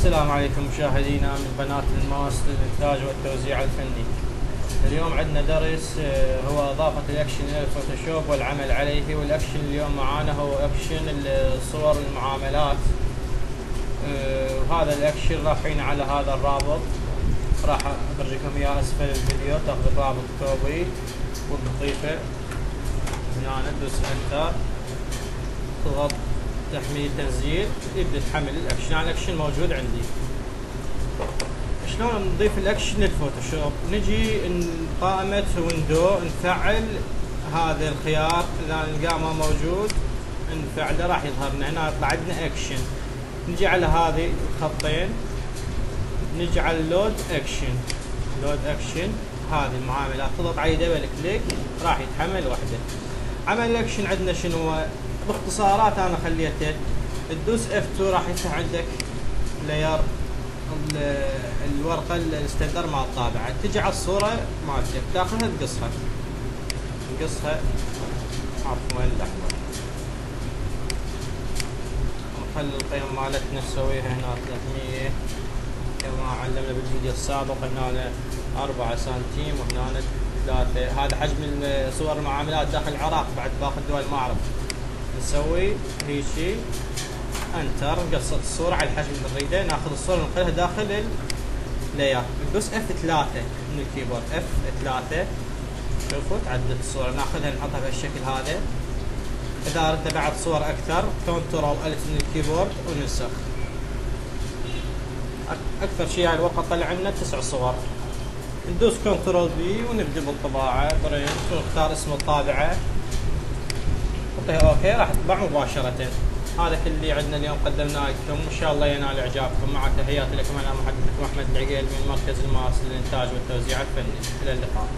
السلام عليكم مشاهدينا من قناة الماس للإنتاج والتوزيع الفني. اليوم عندنا درس هو إضافة الأكشن إلى الفوتوشوب والعمل عليه، والأكشن اليوم معانا هو أكشن صور المعاملات. وهذا الأكشن رايحين على هذا الرابط، راح أبرجيكم إياه أسفل الفيديو. تاخذ الرابط كوبي وتضيفه هنا، ندوس انتر، تضغط تحميل تنزيل، يبدأ يتحمل الأكشن. الأكشن موجود عندي. شلون نضيف الأكشن للفوتوشوب؟ نجي قائمة ويندو، نفعل هذا الخيار، إذا نلقاه ما موجود نفعله راح يظهر لنا هنا، يطلع عندنا أكشن. نجي على هذه الخطين، نجي على لود أكشن، لود أكشن هذه المعاملات، تضغط عليه دبل كليك راح يتحمل وحده. عمل الأكشن عندنا شنو باختصارات؟ أنا خليته تدوس F2 راح يفتح عندك لاير الورقة الستاندر مال الطابعة. تجي على الصورة مالتك تاخذها تقصها عفوا الأحمر، نخلي القيم مالتنا نسويها هنا 300 كما علمنا بالفيديو السابق. هنا 4 سنتيم وهنا 3. هذا حجم صور المعاملات داخل العراق، بعد باقي الدول ما اعرف. نسوي هيجي انتر، نقص الصورة على الحجم اللي نريده، ناخذ الصورة ننقلها داخل اللاير، ندوس F3 من الكيبورد، F3 شوفوا تعدد الصورة، ناخذها نحطها بهالشكل هذا. اذا اردنا بعد صور اكثر كنترول الف من الكيبورد وننسخ. اكثر شيء على الورقة طلع لنا 9 صور. ندوس كنترول بي ونبدأ بالطباعة، برنت ونختار اسم الطابعة، نعطيها اوكي، راح تطبع مباشرة. هذا كل اللي عندنا اليوم قدمناه لكم، وان شاء الله ينال اعجابكم. مع تحياتي لكم، انا محدثكم احمد العقيل من مركز الماس للانتاج والتوزيع الفني. الى اللقاء.